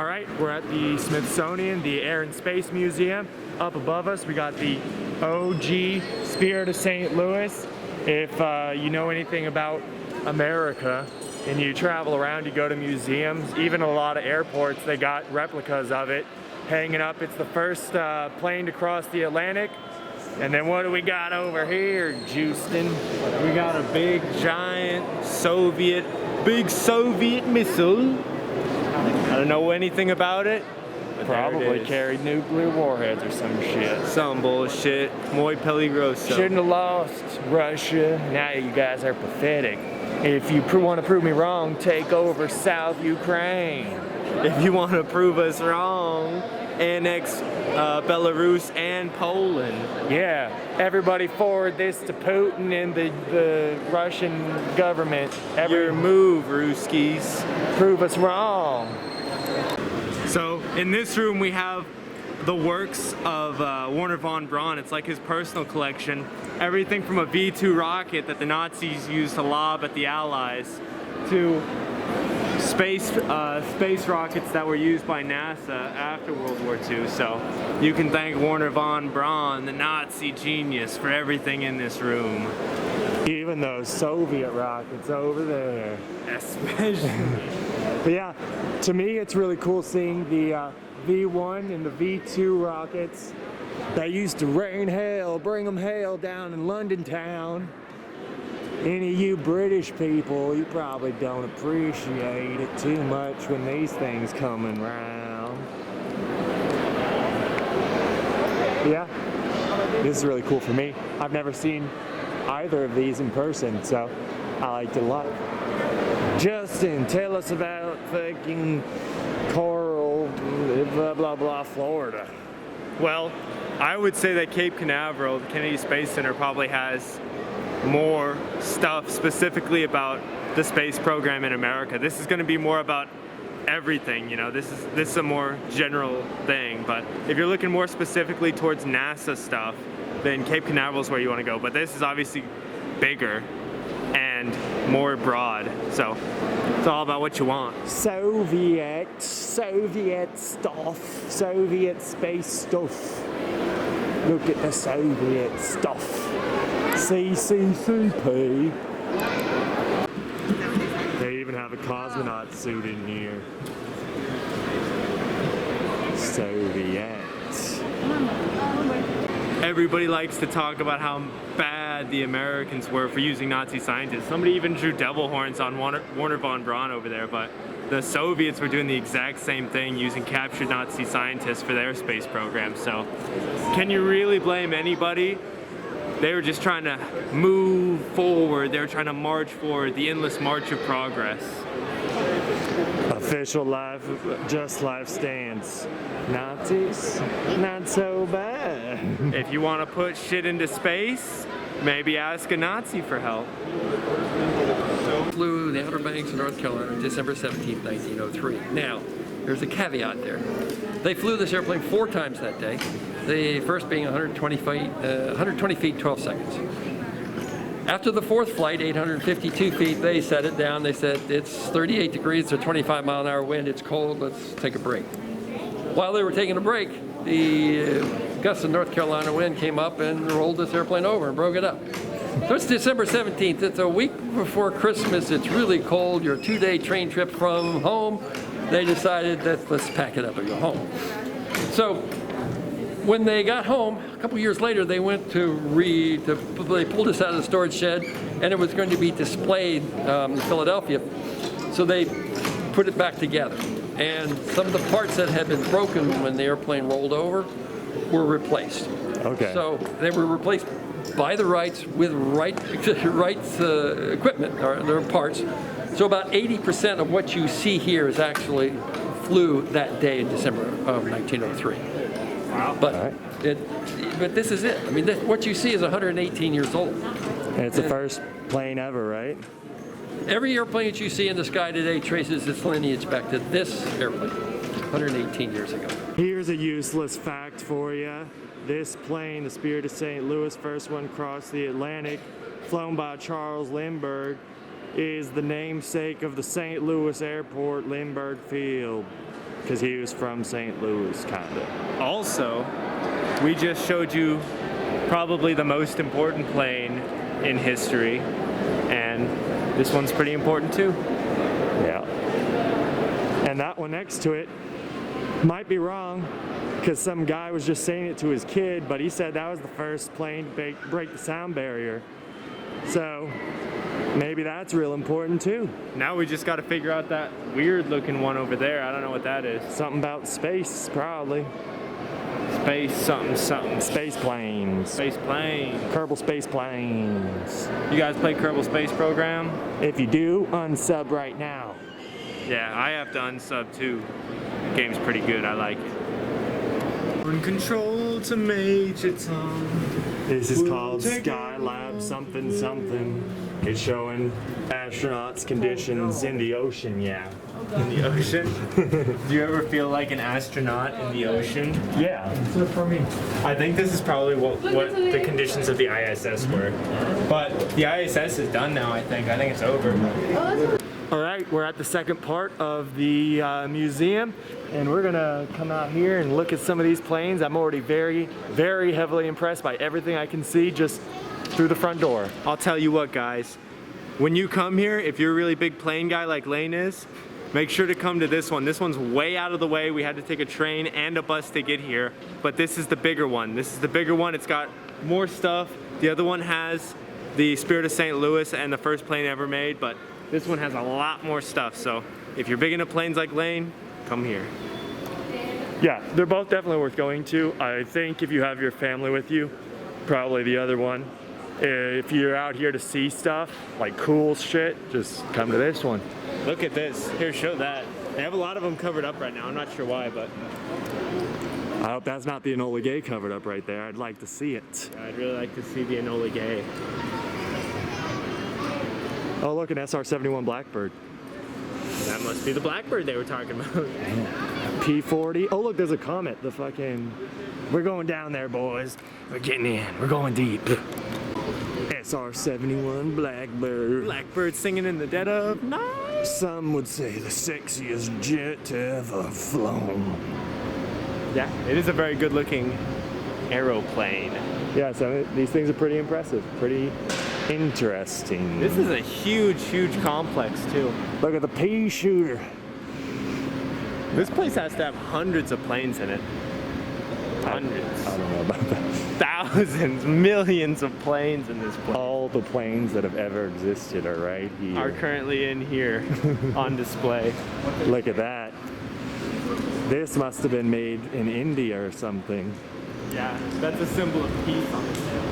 All right, we're at the Smithsonian, the Air and Space Museum. Up above us, we got the OG Spirit of St. Louis. If you know anything about America and you travel around, you go to museums, even a lot of airports, they got replicas of it hanging up. It's the first plane to cross the Atlantic. And then what do we got over here, Houston? We got a big, giant big Soviet missile. I don't know anything about it. Probably carried nuclear warheads or some shit. Some bullshit. Muy peligroso. Shouldn't have lost Russia. Now you guys are pathetic. If you want to prove me wrong, take over South Ukraine. If you want to prove us wrong, annex Belarus and Poland. Yeah, everybody forward this to Putin and the Russian government. Your move, Ruskies. Prove us wrong. So in this room we have the works of Wernher von Braun. It's like his personal collection. Everything from a V-2 rocket that the Nazis used to lob at the Allies to space rockets that were used by NASA after World War II. So you can thank Wernher von Braun, the Nazi genius, for everything in this room. Even those Soviet rockets over there. Especially. But yeah, to me it's really cool seeing the V1 and the V2 rockets. They used to rain hail, bring them hail down in London town. Any of you British people, you probably don't appreciate it too much when these things coming around. Yeah, this is really cool for me. I've never seen either of these in person, so I liked it a lot. Justin, tell us about fucking Coral, blah blah blah, Florida. Well, I would say that Cape Canaveral, the Kennedy Space Center, probably has more stuff specifically about the space program in America. This is going to be more about everything, you know. This is a more general thing, but if you're looking more specifically towards NASA stuff, then Cape Canaveral is where you want to go. But this is obviously bigger and more broad, so it's all about what you want. Soviet stuff, Soviet space stuff. Look at the Soviet stuff. CCCP. They even have a cosmonaut suit in here. Soviet. Everybody likes to talk about how bad the Americans were for using Nazi scientists. Somebody even drew devil horns on Wernher von Braun over there, but the Soviets were doing the exact same thing, using captured Nazi scientists for their space program. So can you really blame anybody? They were just trying to move forward. They were trying to march forward, the endless march of progress. Official life, just life stance. Nazis, not so bad. If you want to put shit into space, maybe ask a Nazi for help. Flew the Outer Banks of North Carolina on December 17, 1903. Now, there's a caveat there. They flew this airplane 4 times that day, the first being 120 feet, 12 seconds. After the 4th flight, 852 feet, they set it down. They said, it's 38 degrees, a 25-mile-an-hour wind, it's cold, let's take a break. While they were taking a break, the gusts of North Carolina wind came up and rolled this airplane over and broke it up. So it's December 17th, it's a week before Christmas, it's really cold, your 2-day train trip from home. They decided that let's pack it up and go home. So when they got home, a couple years later, they went they pulled this out of the storage shed, and it was going to be displayed in Philadelphia. So they put it back together. And some of the parts that had been broken when the airplane rolled over were replaced. Okay. So they were replaced by the Wrights with Wrights equipment, or their parts. So about 80% of what you see here is actually flew that day in December of 1903. Wow. But but this is it. I mean, what you see is 118 years old. And it's the first plane ever, right? Every airplane that you see in the sky today traces its lineage back to this airplane, 118 years ago. Here's a useless fact for you. This plane, the Spirit of St. Louis, first one crossed the Atlantic, flown by Charles Lindbergh. is the namesake of the St. Louis Airport, Lindbergh Field, because he was from St. Louis, kinda. Also, we just showed you probably the most important plane in history, and this one's pretty important too. Yeah. And that one next to it might be wrong, because some guy was just saying it to his kid, but he said that was the first plane to break the sound barrier. So maybe that's real important too. Now we just got to figure out that weird looking one over there. I don't know what that is. Something about space, probably. Space something something. Space planes. Space plane. Kerbal Space Planes. You guys play Kerbal Space Program? If you do, unsub right now. Yeah, I have to unsub too. The game's pretty good. I like it. On control to Major Tom. This is called Skylab something something. It's showing astronauts' conditions in the ocean, yeah. In the ocean? Do you ever feel like an astronaut in the ocean? Yeah. For me. I think this is probably what the conditions of the ISS were. But the ISS is done now, I think. I think it's over. All right, we're at the second part of the museum, and we're gonna come out here and look at some of these planes. I'm already very, very heavily impressed by everything I can see just through the front door. I'll tell you what, guys. When you come here, if you're a really big plane guy like Lane is, make sure to come to this one. This one's way out of the way. We had to take a train and a bus to get here, but this is the bigger one. This is the bigger one. It's got more stuff. The other one has the Spirit of St. Louis and the first plane ever made, but this one has a lot more stuff. So if you're big into planes like Lane, come here. Yeah, they're both definitely worth going to. I think if you have your family with you, probably the other one. If you're out here to see stuff, like cool shit, just come to this one. Look at this. Here, show that. They have a lot of them covered up right now. I'm not sure why, but I hope that's not the Enola Gay covered up right there. I'd like to see it. I'd really like to see the Enola Gay. Oh, look, an SR-71 Blackbird. That must be the Blackbird they were talking about. P-40. Oh, look, there's a Comet. The fucking... We're going down there, boys. We're getting in. We're going deep. SR-71 Blackbird. Blackbird singing in the dead of night. Some would say the sexiest jet ever flown. Yeah, it is a very good looking aeroplane. Yeah, so these things are pretty impressive. Pretty interesting. This is a huge, huge complex too. Look at the pea shooter. This place has to have hundreds of planes in it. Hundreds. I don't know about that. Thousands, millions of planes in this place. All the planes that have ever existed are right here. Are currently in here on display. Look at that. This must have been made in India or something. Yeah, that's a symbol of peace on the tail.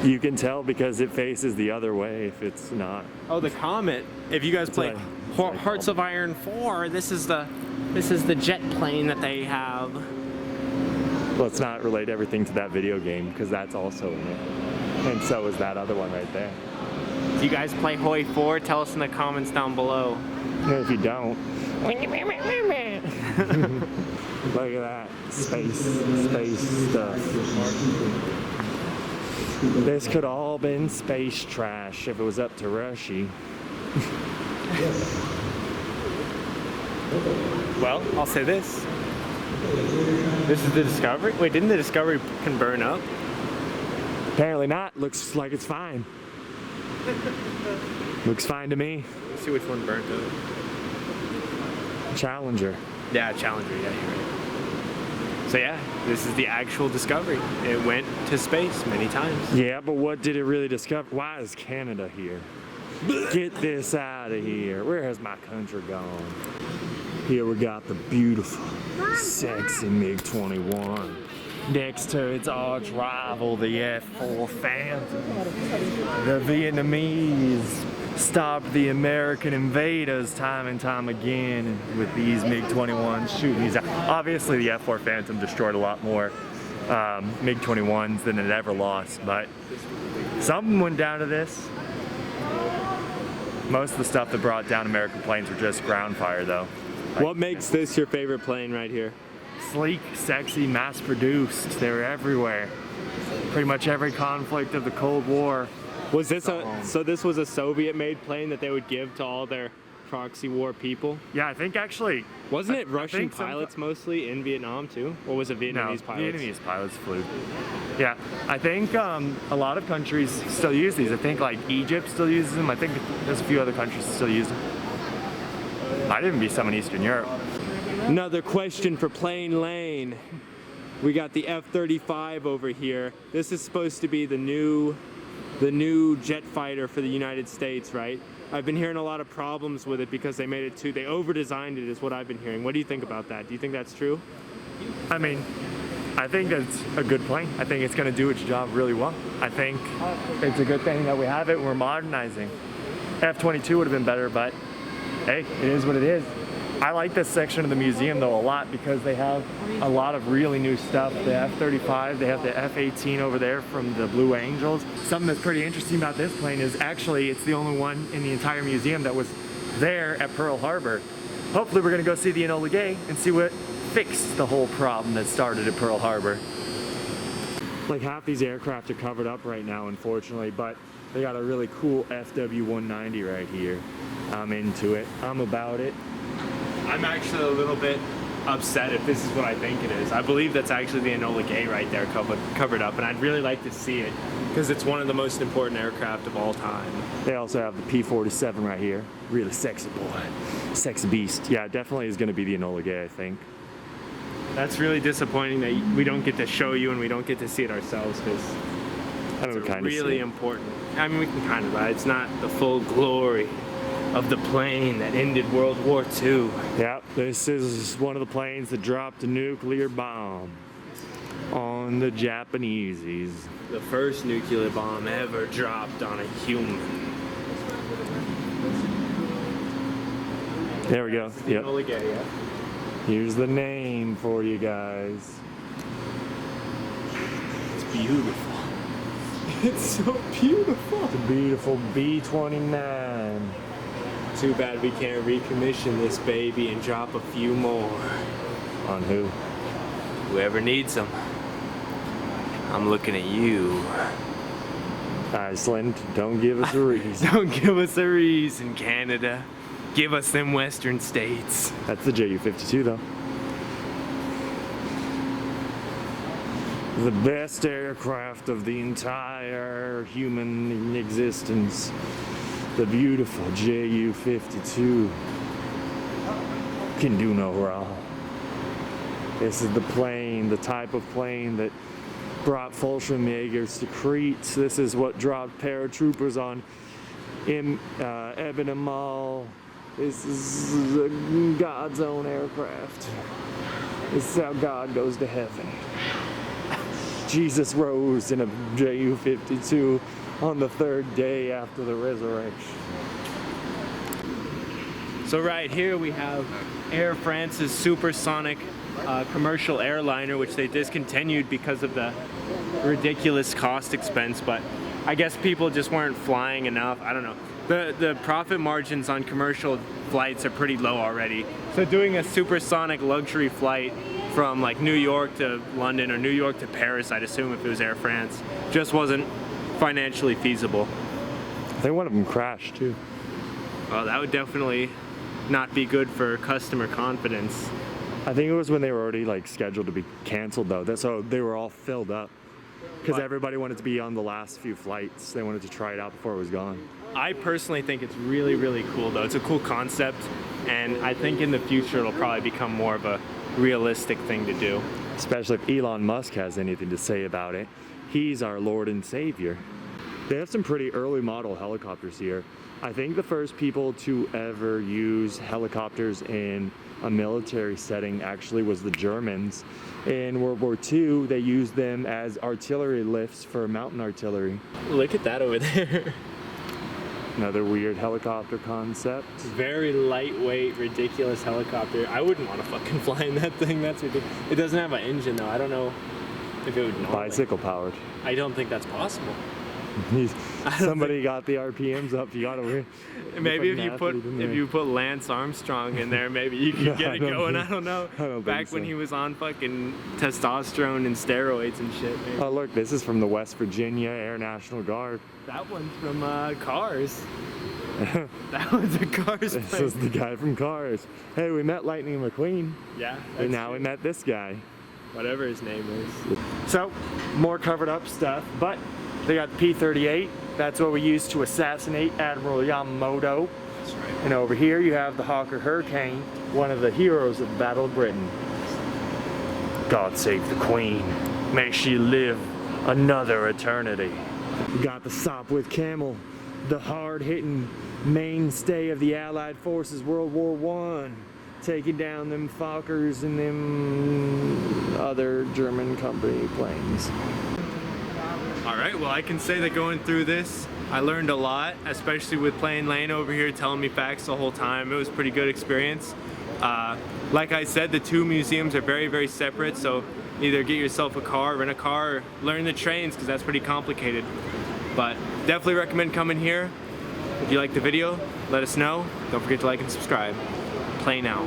You can tell because it faces the other way if it's not. Oh, the Comet. If you guys play Hearts of Iron 4, this is the jet plane that they have. Let's not relate everything to that video game because that's also in it. And so is that other one right there. Do you guys play Hoi 4? Tell us in the comments down below. And if you don't, look at that. Space stuff. This could all been space trash if it was up to Rushy. Well, I'll say this. This is the Discovery? Wait, didn't the Discovery can burn up? Apparently not. Looks like it's fine. Looks fine to me. Let's see which one burnt up. Challenger. Yeah, Challenger, yeah, you're right. So yeah, this is the actual Discovery. It went to space many times. Yeah, but what did it really discover? Why is Canada here? Get this out of here. Where has my country gone? Here we got the beautiful, sexy MiG-21. Next to its arch rival, the F-4 Phantom. The Vietnamese stopped the American invaders time and time again with these MiG-21s shooting these out. Obviously, the F-4 Phantom destroyed a lot more MiG-21s than it ever lost, but something went down to this. Most of the stuff that brought down American planes were just ground fire, though. What makes this your favorite plane right here? Sleek, sexy, mass-produced. They were everywhere. Pretty much every conflict of the Cold War Was this so this was a Soviet-made plane that they would give to all their proxy war people? Yeah, I think actually. Wasn't it Russian think pilots mostly in Vietnam too? Or was it Vietnamese pilots? Vietnamese pilots flew. Yeah, I think a lot of countries still use these. I think like Egypt still uses them. I think there's a few other countries that still use them. Might even be some in Eastern Europe. Another question for Plane Lane. We got the F-35 over here. This is supposed to be the new jet fighter for the United States, right? I've been hearing a lot of problems with it because they made it they over-designed it is what I've been hearing. What do you think about that? Do you think that's true? I mean, I think it's a good plane. I think it's going to do its job really well. I think it's a good thing that we have it. We're modernizing. F-22 would have been better, but hey, it is what it is. I like this section of the museum though a lot because they have a lot of really new stuff. The F-35, they have the F-18 over there from the Blue Angels. Something that's pretty interesting about this plane is actually it's the only one in the entire museum that was there at Pearl Harbor. Hopefully we're gonna go see the Enola Gay and see what fixed the whole problem that started at Pearl Harbor. Like half these aircraft are covered up right now, unfortunately, but they got a really cool FW-190 right here. I'm into it. I'm about it. I'm actually a little bit upset if this is what I think it is. I believe that's actually the Enola Gay right there covered up, and I'd really like to see it because it's one of the most important aircraft of all time. They also have the P-47 right here. Really sexy boy. Sexy beast. Yeah, it definitely is going to be the Enola Gay, I think. That's really disappointing that we don't get to show you and we don't get to see it ourselves because it's really important. I mean, we can kind of, but it's not the full glory of the plane that ended World War II. Yeah, this is one of the planes that dropped a nuclear bomb on the Japaneses. The first nuclear bomb ever dropped on a human. There we go. Yep. Enola Gay, yeah. Here's the name for you guys. It's beautiful. It's so beautiful. It's a beautiful B-29. Too bad we can't recommission this baby and drop a few more. On who? Whoever needs them. I'm looking at you. Iceland, don't give us a reason. Don't give us a reason, Canada. Give us them western states. That's the Ju-52 though. The best aircraft of the entire human existence. The beautiful Ju-52 can do no wrong. This is the plane, the type of plane that brought Fallschirmjägers to Crete. This is what dropped paratroopers on Eben Amal. This is God's own aircraft. This is how God goes to heaven. Jesus rose in a Ju-52 on the third day after the resurrection. So right here we have Air France's Supersonic commercial airliner, which they discontinued because of the ridiculous cost expense, but I guess people just weren't flying enough. I don't know. The profit margins on commercial flights are pretty low already. So doing a supersonic luxury flight from like New York to London or New York to Paris, I'd assume if it was Air France, just wasn't financially feasible. I think one of them crashed too. Well, that would definitely not be good for customer confidence. I think it was when they were already like scheduled to be canceled though. So they were all filled up because everybody wanted to be on the last few flights. They wanted to try it out before it was gone. I personally think it's really, really cool though. It's a cool concept, and I think in the future it'll probably become more of a realistic thing to do. Especially if Elon Musk has anything to say about it. He's our Lord and Savior. They have some pretty early model helicopters here. I think the first people to ever use helicopters in a military setting actually was the Germans. In World War II, they used them as artillery lifts for mountain artillery. Look at that over there. Another weird helicopter concept. Very lightweight, ridiculous helicopter. I wouldn't want to fucking fly in that thing. That's ridiculous. It doesn't have an engine though. I don't know if it would normally. Bicycle powered. I don't think that's possible. Somebody got the RPMs up. You gotta. Maybe if you put Lance Armstrong in there, maybe you could get it going. I don't know. Back when he was on fucking testosterone and steroids and shit. Maybe. Oh look, this is from the West Virginia Air National Guard. That one's from Cars. That one's a Cars This plane. is the guy from Cars. Hey, we met Lightning McQueen. Yeah. And now we met this guy. Whatever his name is. So, more covered up stuff, but they got the P-38. That's what we used to assassinate Admiral Yamamoto. That's right. And over here you have the Hawker Hurricane, one of the heroes of the Battle of Britain. God save the Queen. May she live another eternity. We got the Sopwith Camel, the hard-hitting mainstay of the Allied forces World War I, taking down them Fokkers and them other German company planes. All right, well, I can say that going through this, I learned a lot, especially with playing Lane over here telling me facts the whole time. It was a pretty good experience. Like I said, the two museums are very, very separate, so either get yourself a car, rent a car, or learn the trains, because that's pretty complicated. But definitely recommend coming here. If you like the video, let us know. Don't forget to like and subscribe. Play now.